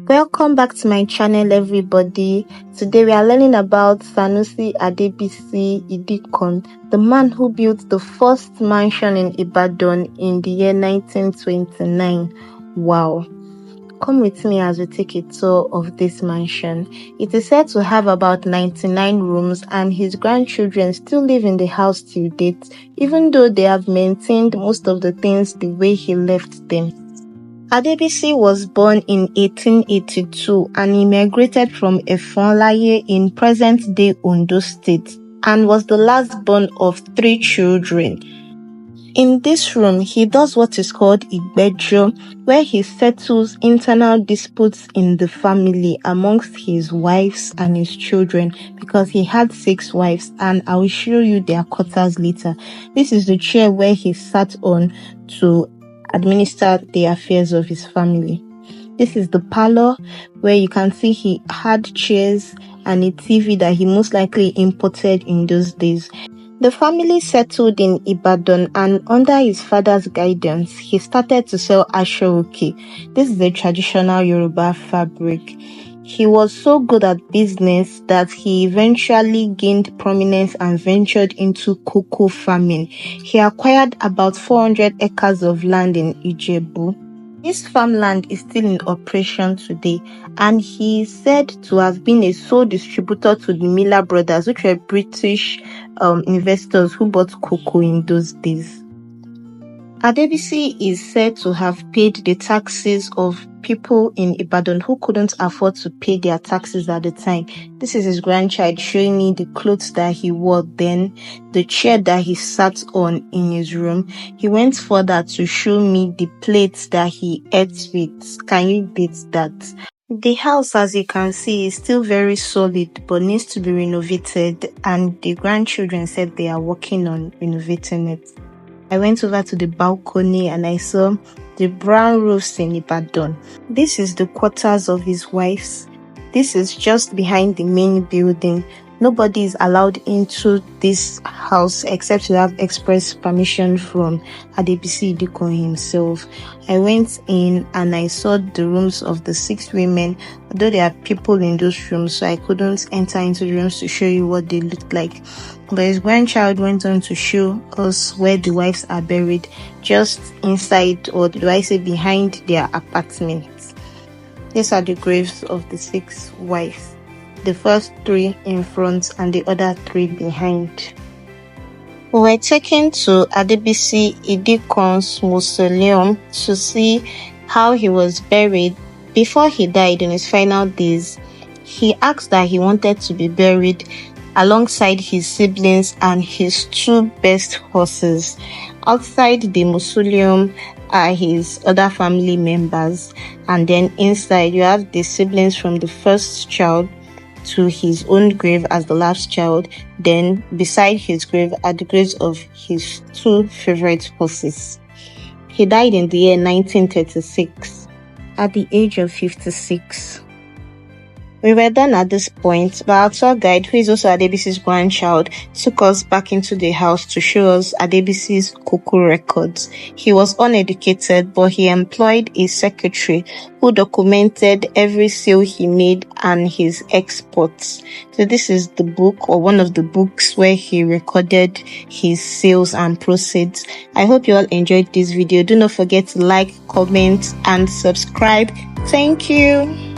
Welcome back to my channel, everybody. Today we are learning about Sanusi Adebisi Idikan, the man who built the first mansion in Ibadan in the year 1929. Wow. Come with me as we take a tour of this mansion. It is said to have about 99 rooms, and his grandchildren still live in the house till date, even though they have maintained most of the things the way he left them. Adebisi was born in 1882 and immigrated from Efonlaye in present-day Ondo State and was the last born of 3 children. In this room, he does what is called Igbejo, where he settles internal disputes in the family amongst his wives and his children, because he had 6 wives, and I will show you their quarters later. This is the chair where he sat on to administer the affairs of his family. This is the parlor, where you can see he had chairs and a TV that he most likely imported in those days. The family settled in Ibadan, and under his father's guidance, he started to sell ashoke. This is a traditional Yoruba fabric. He was so good at business that he eventually gained prominence and ventured into cocoa farming. He acquired about 400 acres of land in Ijebu. This farmland is still in operation today, and he is said to have been a sole distributor to the Miller brothers, which were British investors who bought cocoa in those days. Adebisi is said to have paid the taxes of people in Ibadan who couldn't afford to pay their taxes at the time. This is his grandchild showing me the clothes that he wore then, the chair that he sat on in his room. He went further to show me the plates that he ate with. Can you beat that? The house, as you can see, is still very solid but needs to be renovated, and the grandchildren said they are working on renovating it. I went over to the balcony and I saw the brown roofs in Ibadan. This is the quarters of his wives. This is just behind the main building. Nobody is allowed into this house except to have express permission from Adebisi Idikan himself. I went in and I saw the rooms of the 6 women, although there are people in those rooms, so I couldn't enter into the rooms to show you what they looked like. But his grandchild went on to show us where the wives are buried, just inside, or do I say behind, their apartments. These are the graves of the 6 wives. The first 3 in front and the other 3 behind. We were taken to Adebisi Idikan's mausoleum to see how he was buried. Before he died in his final days, he asked that he wanted to be buried alongside his siblings and his 2 best horses. Outside the mausoleum are his other family members, and then inside you have the siblings from the first child to his own grave as the last child. Then beside his grave are the graves of his 2 favorite horses. He died in the year 1936 at the age of 56. We were done at this point, but our tour guide, who is also Adebisi's grandchild, took us back into the house to show us Adebisi's cocoa records. He was uneducated, but he employed a secretary who documented every sale he made and his exports. So this is the book, or one of the books, where he recorded his sales and proceeds. I hope you all enjoyed this video. Do not forget to like, comment, and subscribe. Thank you.